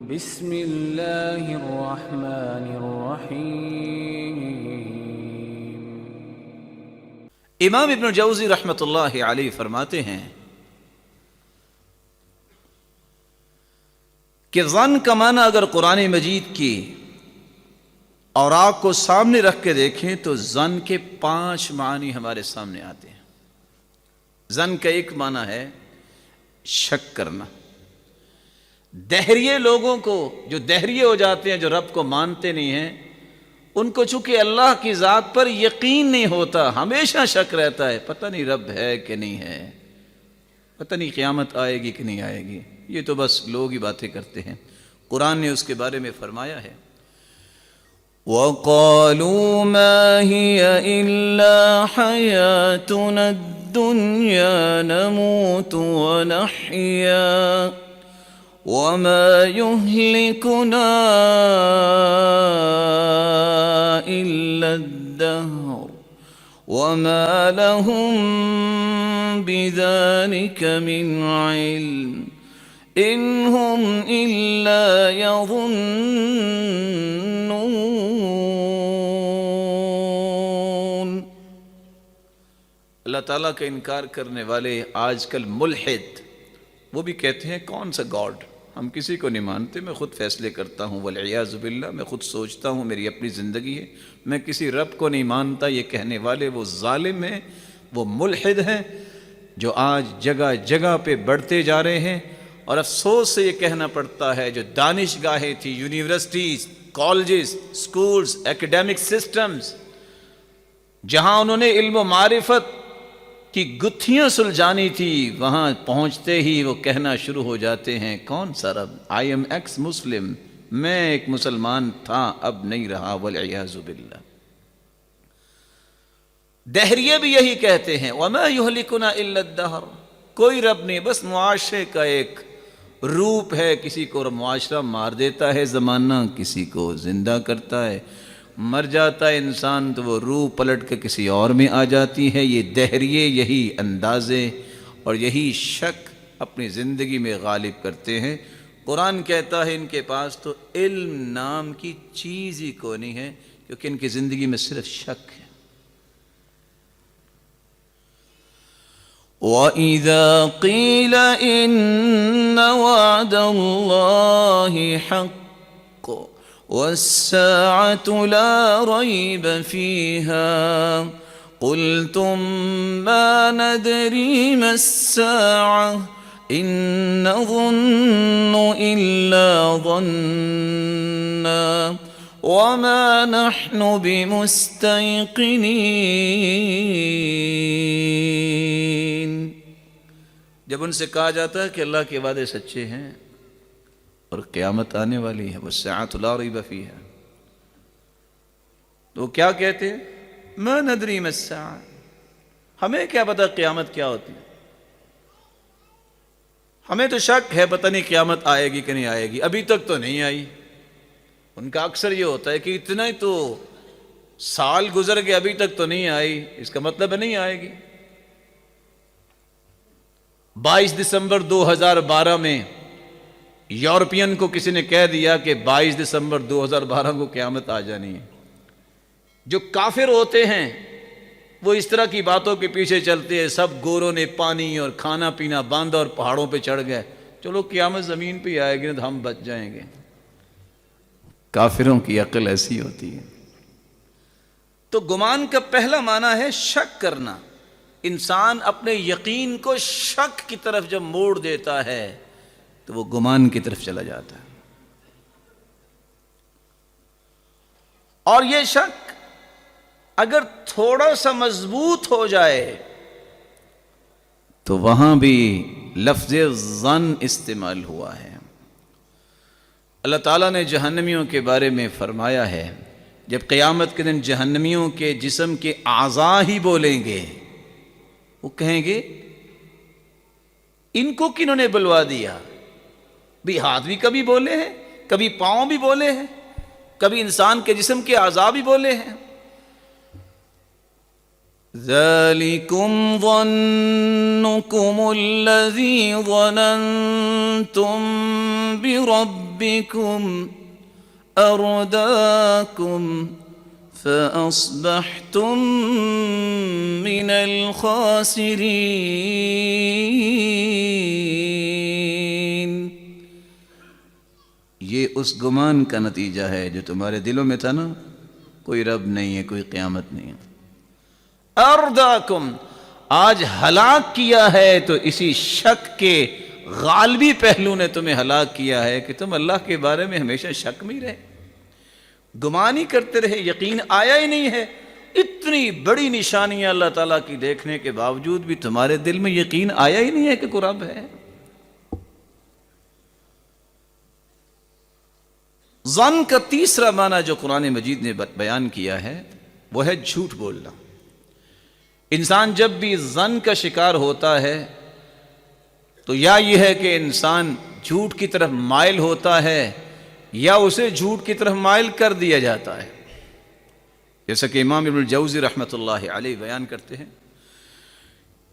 بسم اللہ الرحمن الرحیم۔ امام ابن جوزی رحمۃ اللہ علیہ فرماتے ہیں کہ ظن کا معنی اگر قرآن مجید کی اوراق کو سامنے رکھ کے دیکھیں تو ظن کے 5 معنی ہمارے سامنے آتے ہیں۔ ظن کا ایک معنی ہے شک کرنا۔ دہریے لوگوں کو، جو دہریے ہو جاتے ہیں، جو رب کو مانتے نہیں ہیں، ان کو چونکہ اللہ کی ذات پر یقین نہیں ہوتا، ہمیشہ شک رہتا ہے، پتہ نہیں رب ہے کہ نہیں ہے، پتہ نہیں قیامت آئے گی کہ نہیں آئے گی، یہ تو بس لوگ ہی باتیں کرتے ہیں۔ قرآن نے اس کے بارے میں فرمایا ہے وَقَالُوا مَا هِيَ إِلَّا حَيَاتُنَا الدُّنْيَا نَمُوتُ وَنَحْيَا وَمَا يُهْلِكُنَا إِلَّا الدَّهْرُ وَمَا لَهُم بِذَلِكَ مِنْ عِلْمٍ إِنْ هُمْ إِلَّا يَظُنُّونَ۔ اللہ تعالیٰ کا انکار کرنے والے آج کل ملحد، وہ بھی کہتے ہیں کون سا گاڈ، ہم کسی کو نہیں مانتے، میں خود فیصلے کرتا ہوں، والعیاذ باللہ، میں خود سوچتا ہوں، میری اپنی زندگی ہے، میں کسی رب کو نہیں مانتا۔ یہ کہنے والے وہ ظالم ہیں، وہ ملحد ہیں جو آج جگہ جگہ پہ بڑھتے جا رہے ہیں، اور افسوس سے یہ کہنا پڑتا ہے جو دانش گاہیں تھی، یونیورسٹیز، کالجز، سکولز، ایکیڈیمک سسٹمز، جہاں انہوں نے علم و معرفت کی گتھیاں سلجھانی تھی، وہاں پہنچتے ہی وہ کہنا شروع ہو جاتے ہیں کون سا رب، آئی ایم ایکس مسلم، میں ایک مسلمان تھا اب نہیں رہا، والعیاذ باللہ۔ دہریے بھی یہی کہتے ہیں وَمَا يُهْلِكُنَا إِلَّا الدَّهْرُ، کوئی رب نہیں، بس معاشرے کا ایک روپ ہے، کسی کو معاشرہ مار دیتا ہے زمانہ، کسی کو زندہ کرتا ہے، مر جاتا ہے انسان تو وہ روح پلٹ کے کسی اور میں آ جاتی ہے۔ یہ دہریے یہی اندازے اور یہی شک اپنی زندگی میں غالب کرتے ہیں۔ قرآن کہتا ہے ان کے پاس تو علم نام کی چیز ہی کو نہیں ہے، کیونکہ ان کی زندگی میں صرف شک ہے۔ وَإِذَا قِيلَ إِنَّ وَعْدَ اللَّهِ حَقٌّ وَالسَّاعَةُ لَا رَيْبَ فِيهَا قُلْتُمْ مَا نَدْرِي مَا السَّاعَةُ إِن نَّظُنُّ إِلَّا ظَنًّا وَمَا نَحْنُ بِمُسْتَيْقِنِينَ۔ جب ان سے کہا جاتا ہے کہ اللہ کے وعدے سچے ہیں اور قیامت آنے والی ہے، وَالسَّاعَةُ لَا رَيْبَ فِيهَا، تو وہ کیا کہتے ہیں؟ مَا نَدْرِي مَا السَّاعَةُ، ہمیں کیا پتہ قیامت کیا ہوتی ہے، ہمیں تو شک ہے، پتہ نہیں قیامت آئے گی کہ نہیں آئے گی، ابھی تک تو نہیں آئی۔ ان کا اکثر یہ ہوتا ہے کہ اتنا ہی تو سال گزر گئے ابھی تک تو نہیں آئی، اس کا مطلب ہے نہیں آئے گی۔ 22 دسمبر 2012 میں یورپین کو کسی نے کہہ دیا کہ 22 دسمبر 2012 کو قیامت آ جانی ہے۔ جو کافر ہوتے ہیں وہ اس طرح کی باتوں کے پیچھے چلتے ہیں، سب گوروں نے پانی اور کھانا پینا باندھا اور پہاڑوں پہ چڑھ گئے، چلو قیامت زمین پہ آئے گی تو ہم بچ جائیں گے۔ کافروں کی عقل ایسی ہوتی ہے۔ تو گمان کا پہلا معنی ہے شک کرنا۔ انسان اپنے یقین کو شک کی طرف جب موڑ دیتا ہے تو وہ گمان کی طرف چلا جاتا ہے، اور یہ شک اگر تھوڑا سا مضبوط ہو جائے تو وہاں بھی لفظ ظن استعمال ہوا ہے۔ اللہ تعالیٰ نے جہنمیوں کے بارے میں فرمایا ہے، جب قیامت کے دن جہنمیوں کے جسم کے اعضاء ہی بولیں گے، وہ کہیں گے ان کو کنہوں نے بلوا دیا؟ بھی ہاتھ بھی کبھی بولے ہیں، کبھی پاؤں بھی بولے ہیں، کبھی انسان کے جسم کے اعضاء بھی بولے ہیں۔ ذلكم ظنكم الذي ظننتم بربكم أرداكم فأصبحتم من الخاسرين. یہ اس گمان کا نتیجہ ہے جو تمہارے دلوں میں تھا نا، کوئی رب نہیں ہے، کوئی قیامت نہیں ہے. ارداکم، آج ہلاک کیا ہے تو اسی شک کے غالبی پہلو نے تمہیں ہلاک کیا ہے کہ تم اللہ کے بارے میں ہمیشہ شک میں ہی رہے، گمان ہی کرتے رہے، یقین آیا ہی نہیں ہے. اتنی بڑی نشانیاں اللہ تعالیٰ کی دیکھنے کے باوجود بھی تمہارے دل میں یقین آیا ہی نہیں ہے کہ کوئی رب ہے. ظن کا تیسرا معنی جو قرآن مجید نے بیان کیا ہے وہ ہے جھوٹ بولنا. انسان جب بھی ظن کا شکار ہوتا ہے تو یا یہ ہے کہ انسان جھوٹ کی طرف مائل ہوتا ہے یا اسے جھوٹ کی طرف مائل کر دیا جاتا ہے. جیسا کہ امام ابن الجوزی رحمۃ اللہ علیہ بیان کرتے ہیں،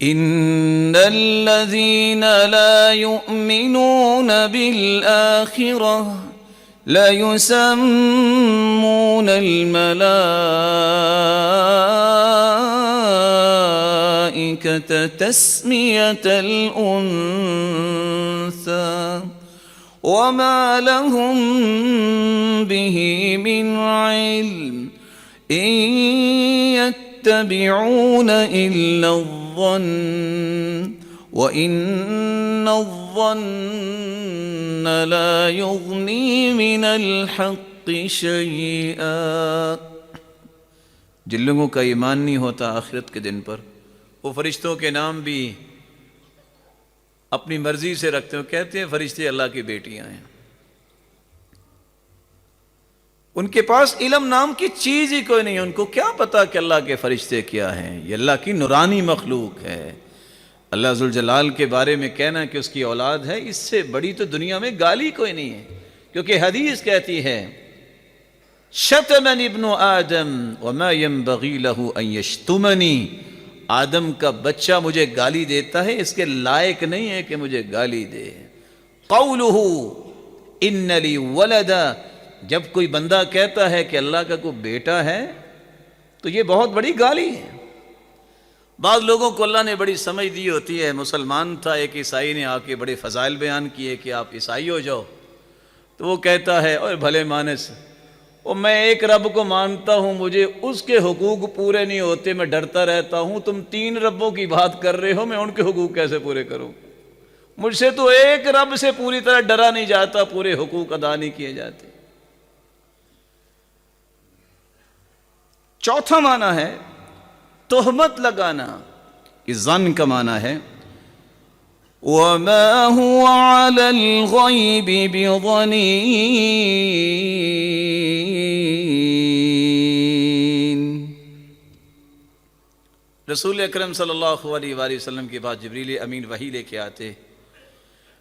ان الذين لا يؤمنون بالآخرة ليسمون الملائكة تسمية الأنثى وما لهم به من علم إن يتبعون إلا الظن وإن الظن لا يغني من الحق شيئا. جن لوگوں کا ایمان نہیں ہوتا آخرت کے دن پر، وہ فرشتوں کے نام بھی اپنی مرضی سے رکھتے ہیں، کہتے ہیں فرشتے اللہ کی بیٹیاں ہیں. ان کے پاس علم نام کی چیز ہی کوئی نہیں ہے. ان کو کیا پتا کہ اللہ کے فرشتے کیا ہیں؟ یہ اللہ کی نورانی مخلوق ہے. اللہ ذوالجلال کے بارے میں کہنا کہ اس کی اولاد ہے، اس سے بڑی تو دنیا میں گالی کوئی نہیں ہے. کیونکہ حدیث کہتی ہے شتمنی ابن آدم وما ينبغي له ان يشتمنی، آدم کا بچہ مجھے گالی دیتا ہے، اس کے لائق نہیں ہے کہ مجھے گالی دے. قولہ ان لی ولدا، جب کوئی بندہ کہتا ہے کہ اللہ کا کوئی بیٹا ہے تو یہ بہت بڑی گالی ہے. بعض لوگوں کو اللہ نے بڑی سمجھ دی ہوتی ہے. مسلمان تھا، ایک عیسائی نے آ کے بڑے فضائل بیان کیے کہ آپ عیسائی ہو جاؤ، تو وہ کہتا ہے اور بھلے مانس، اور میں ایک رب کو مانتا ہوں، مجھے اس کے حقوق پورے نہیں ہوتے، میں ڈرتا رہتا ہوں. تم 3 ربوں کی بات کر رہے ہو، میں ان کے حقوق کیسے پورے کروں؟ مجھ سے تو ایک رب سے پوری طرح ڈرا نہیں جاتا، پورے حقوق ادا نہیں کیے جاتے. چوتھا معنی ہے تہمت لگانا. اس ظن کا معنی ہے وما هو على الغيب بضنين. رسول اکرم صلی اللہ علیہ وآلہ وسلم کے بعد جبریل امین وحی لے کے آتے.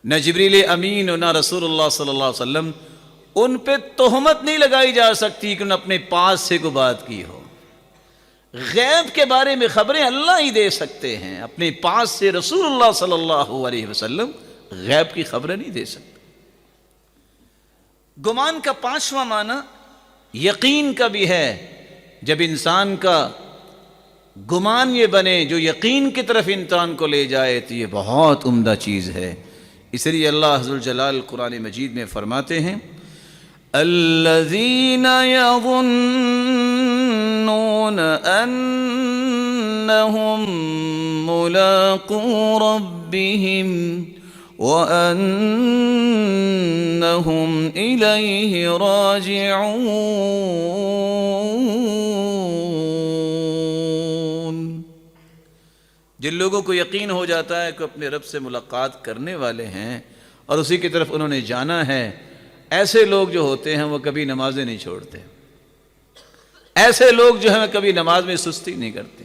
نہ جبریل امین اور نہ رسول اللہ صلی اللہ علیہ وسلم، ان پہ تہمت نہیں لگائی جا سکتی کہ انہوں نے اپنے پاس سے کوئی بات کی ہو. غیب کے بارے میں خبریں اللہ ہی دے سکتے ہیں، اپنے پاس سے رسول اللہ صلی اللہ علیہ وسلم غیب کی خبریں نہیں دے سکتے. گمان کا 5واں معنی یقین کا بھی ہے. جب انسان کا گمان یہ بنے جو یقین کی طرف انسان کو لے جائے تو یہ بہت عمدہ چیز ہے. اس لیے اللہ ذوالجلال قرآن مجید میں فرماتے ہیں الذين يظنون أنهم ملاقو ربهم وأنهم إليه راجعون. جن لوگوں کو یقین ہو جاتا ہے کہ اپنے رب سے ملاقات کرنے والے ہیں اور اسی کی طرف انہوں نے جانا ہے، ایسے لوگ جو ہوتے ہیں وہ کبھی نمازیں نہیں چھوڑتے. ایسے لوگ جو ہیں کبھی نماز میں سستی نہیں کرتے.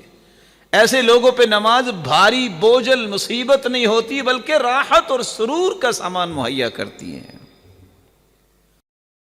ایسے لوگوں پہ نماز بھاری بوجھل مصیبت نہیں ہوتی بلکہ راحت اور سرور کا سامان مہیا کرتی ہے.